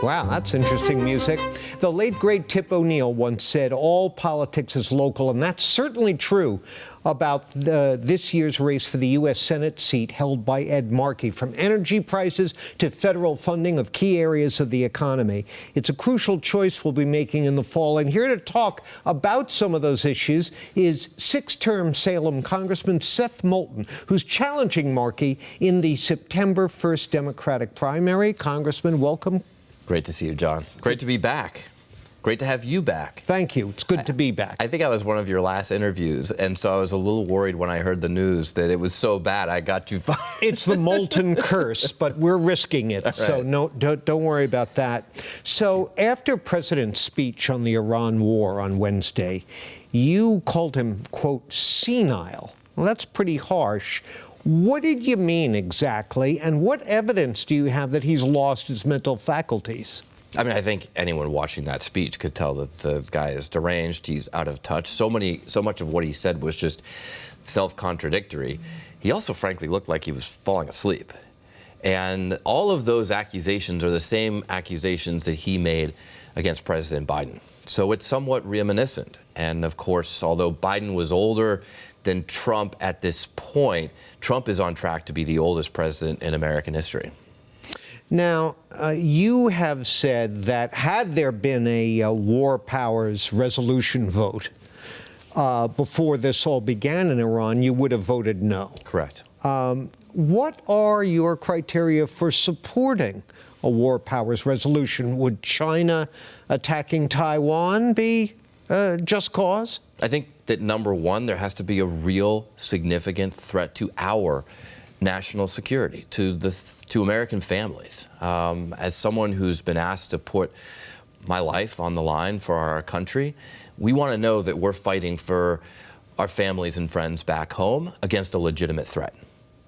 Wow, that's interesting music. The late, great Tip O'Neill once said, all politics is local, and that's certainly true about this year's race for the U.S. Senate seat held by Ed Markey. From energy prices to federal funding of key areas of the economy, it's a crucial choice we'll be making in the fall. And here to talk about some of those issues is six-term Salem Congressman Seth Moulton, who's challenging Markey in the September 1st Democratic primary. Congressman, welcome. Great to see you, John. Great to be back. Great to have you back. Thank you. It's good to be back. I think I was one of your last interviews, and so I was a little worried when I heard the news that it was so bad I got you fired. It's the Moulton curse, but we're risking it. Right. So no, don't worry about that. So after President's speech on the Iran war on Wednesday, you called him, quote, senile. Well, that's pretty harsh. What did you mean exactly, and what evidence do you have that he's lost his mental faculties? I mean, I think anyone watching that speech could tell that the guy is deranged, he's out of touch. So much of what he said was just self-contradictory. He also, frankly, looked like he was falling asleep. And all of those accusations are the same accusations that he made against President Biden. So it's somewhat reminiscent. And of course, although Biden was older than Trump at this point, Trump is on track to be the oldest president in American history. Now, you have said that had there been a war powers resolution vote before this all began in Iran, you would have voted no. Correct. What are your criteria for supporting a war powers resolution? Would China attacking Taiwan be just cause? I think that number one, there has to be a real significant threat to our national security, to American families. As someone who's been asked to put my life on the line for our country, we want to know that we're fighting for our families and friends back home against a legitimate threat.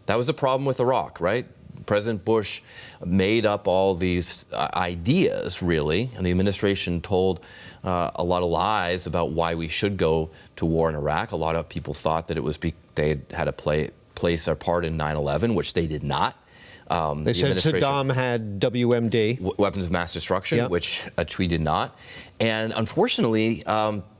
That was the problem with Iraq, right? President Bush made up all these ideas, really, and the administration told a lot of lies about why we should go to war in Iraq. A lot of people thought that it was they had to place our part in 9/11, which they did not. They said Saddam had WMD. Weapons of mass destruction, yep. Which we did not. And unfortunately,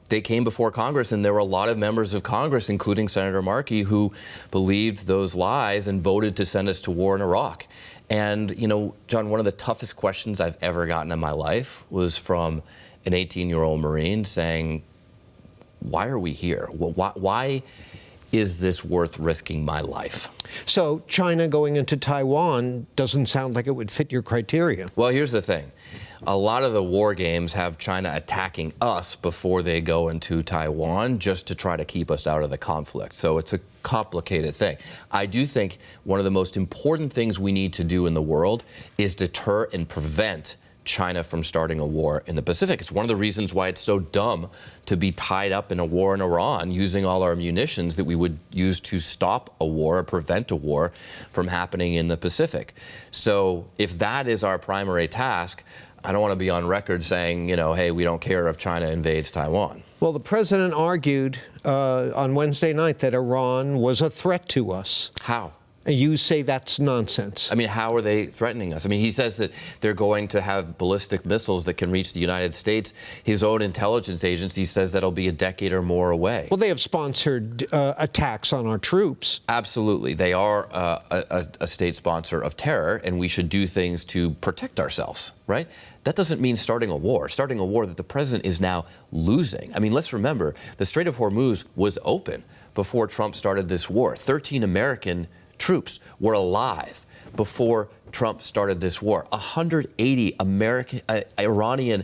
they came before Congress, and there were a lot of members of Congress, including Senator Markey, who believed those lies and voted to send us to war in Iraq. And, you know, John, one of the toughest questions I've ever gotten in my life was from an 18-year-old Marine saying, why are we here? Why is this worth risking my life? So China going into Taiwan doesn't sound like it would fit your criteria. Well, here's the thing. A lot of the war games have China attacking us before they go into Taiwan just to try to keep us out of the conflict. So it's a complicated thing. I do think one of the most important things we need to do in the world is deter and prevent China from starting a war in the Pacific. It's one of the reasons why it's so dumb to be tied up in a war in Iran using all our munitions that we would use to stop a war or prevent a war from happening in the Pacific. So if that is our primary task, I don't want to be on record saying, you know, hey, we don't care if China invades Taiwan. Well, the president argued on Wednesday night that Iran was a threat to us. How? You say that's nonsense. I mean, how are they threatening us? I mean, he says that they're going to have ballistic missiles that can reach the United States. His own intelligence agency says that'll be a decade or more away. Well, they have sponsored attacks on our troops. Absolutely. They are a state sponsor of terror, and we should do things to protect ourselves, right? That doesn't mean starting a war that the president is now losing. I mean, let's remember, the Strait of Hormuz was open before Trump started this war. 13 American troops were alive before Trump started this war. 180 Iranian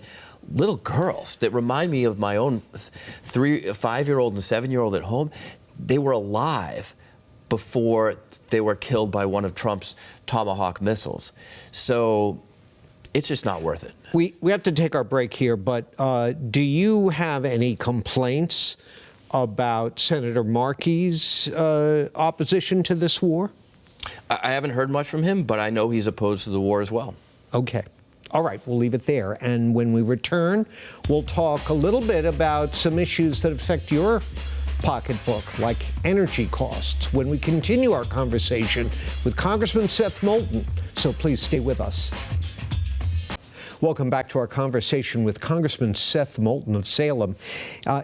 little girls that remind me of my own 5-year-old and 7-year-old at home. They were alive before they were killed by one of Trump's Tomahawk missiles. So it's just not worth it. We have to take our break here, but do you have any complaints about Senator Markey's opposition to this war? I haven't heard much from him, but I know he's opposed to the war as well. Okay. All right, we'll leave it there. And when we return, we'll talk a little bit about some issues that affect your pocketbook, like energy costs, when we continue our conversation with Congressman Seth Moulton. So please stay with us. Welcome back to our conversation with Congressman Seth Moulton of Salem.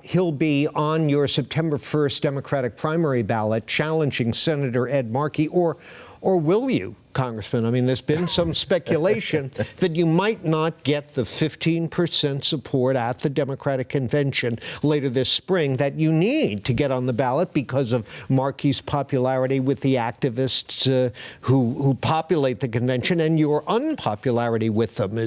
He'll be on your September 1st Democratic primary ballot challenging Senator Ed Markey, or will you, Congressman? I mean, there's been some speculation that you might not get the 15% support at the Democratic convention later this spring that you need to get on the ballot because of Markey's popularity with the activists who populate the convention and your unpopularity with them.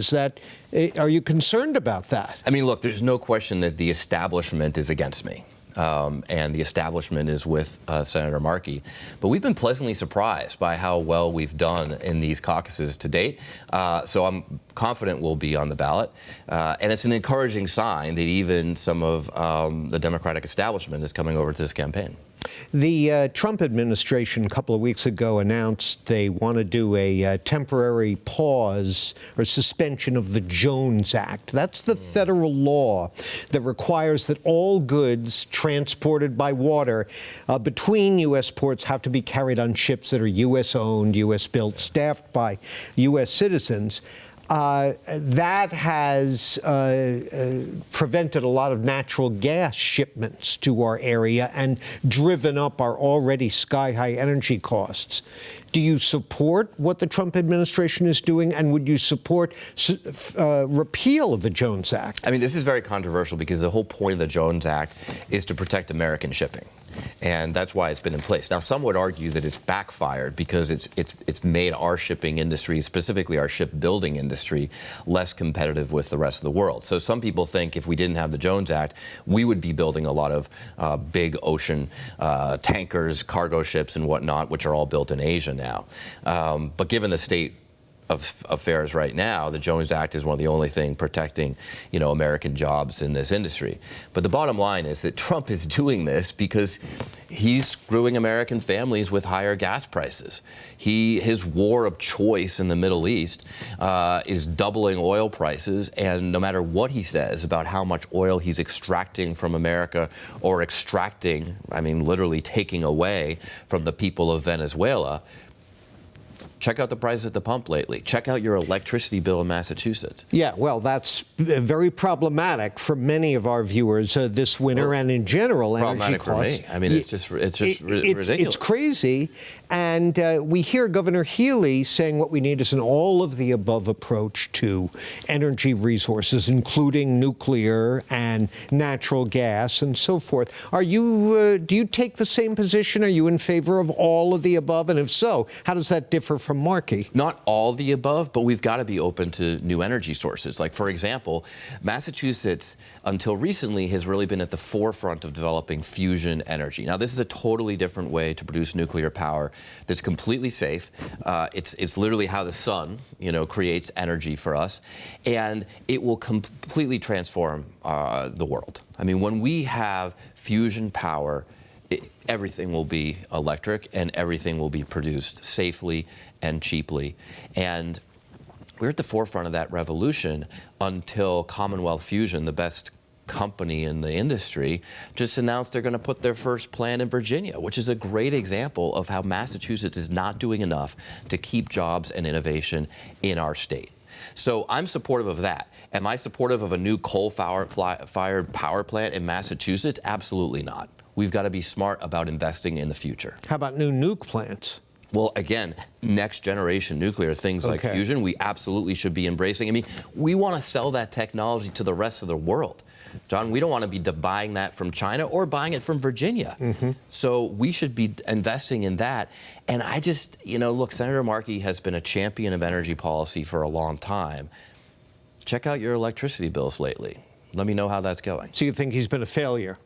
Are you concerned about that? I mean, look, there's no question that the establishment is against me. And the establishment is with Senator Markey. But we've been pleasantly surprised by how well we've done in these caucuses to date. So I'm confident we'll be on the ballot. And it's an encouraging sign that even some of the Democratic establishment is coming over to this campaign. The Trump administration a couple of weeks ago announced they want to do a temporary pause or suspension of the Jones Act. That's the federal law that requires that all goods transported by water between U.S. ports have to be carried on ships that are U.S. owned, U.S. built, staffed by U.S. citizens. That has prevented a lot of natural gas shipments to our area and driven up our already sky-high energy costs. Do you support what the Trump administration is doing, and would you support repeal of the Jones Act? I mean, this is very controversial because the whole point of the Jones Act is to protect American shipping. And that's why it's been in place. Now, some would argue that it's backfired because it's made our shipping industry, specifically our shipbuilding industry, less competitive with the rest of the world. So some people think if we didn't have the Jones Act, we would be building a lot of big ocean tankers, cargo ships, and whatnot, which are all built in Asia now. But given the state of affairs right now, the Jones Act is one of the only things protecting, American jobs in this industry. But the bottom line is that Trump is doing this because he's screwing American families with higher gas prices. His war of choice in the Middle East is doubling oil prices, and no matter what he says about how much oil he's extracting from America or extracting, I mean, literally taking away from the people of Venezuela, check out the price at the pump lately. Check out your electricity bill in Massachusetts. Yeah, well, that's very problematic for many of our viewers this winter, and in general, energy costs. Problematic for me. I mean, it's just ridiculous. It's crazy, and we hear Governor Healy saying what we need is an all-of-the-above approach to energy resources, including nuclear and natural gas and so forth. Do you take the same position? Are you in favor of all of the above? And if so, how does that differ from Markey? Not all the above, but we've got to be open to new energy sources. Like, for example, Massachusetts, until recently, has really been at the forefront of developing fusion energy. Now, this is a totally different way to produce nuclear power that's completely safe. It's literally how the sun, creates energy for us, and it will completely transform the world. I mean, when we have fusion power, everything will be electric and everything will be produced safely and cheaply. And we're at the forefront of that revolution until Commonwealth Fusion, the best company in the industry, just announced they're going to put their first plant in Virginia, which is a great example of how Massachusetts is not doing enough to keep jobs and innovation in our state. So I'm supportive of that. Am I supportive of a new coal-fired power plant in Massachusetts? Absolutely not. We've got to be smart about investing in the future. How about new nuke plants? Well, again, next generation nuclear, things like fusion, we absolutely should be embracing. I mean, we want to sell that technology to the rest of the world. John, we don't want to be buying that from China or buying it from Virginia. So we should be investing in that. And I just, look, Senator Markey has been a champion of energy policy for a long time. Check out your electricity bills lately. Let me know how that's going. So you think he's been a failure?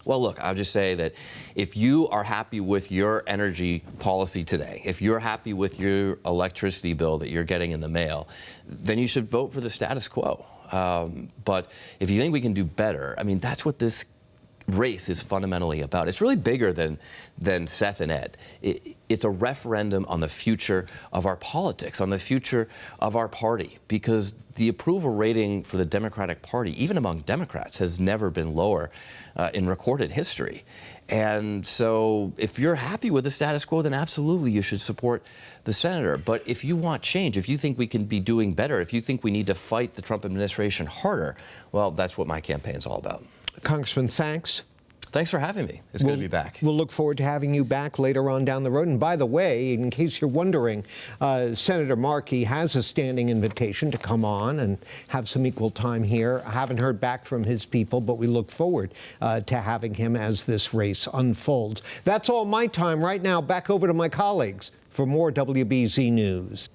Well, look, I'll just say that if you are happy with your energy policy today, if you're happy with your electricity bill that you're getting in the mail, then you should vote for the status quo. But if you think we can do better, I mean, that's what this race is fundamentally about. It's really bigger than Seth and Ed. It's a referendum on the future of our politics, on the future of our party, because the approval rating for the Democratic Party, even among Democrats, has never been lower in recorded history. And so if you're happy with the status quo, then absolutely you should support the senator. But if you want change, if you think we can be doing better, if you think we need to fight the Trump administration harder, well, that's what my campaign's all about. Congressman, thanks. Thanks for having me. It's good to be back. We'll look forward to having you back later on down the road. And by the way, in case you're wondering, Senator Markey has a standing invitation to come on and have some equal time here. I haven't heard back from his people, but we look forward to having him as this race unfolds. That's all my time right now. Back over to my colleagues for more WBZ News.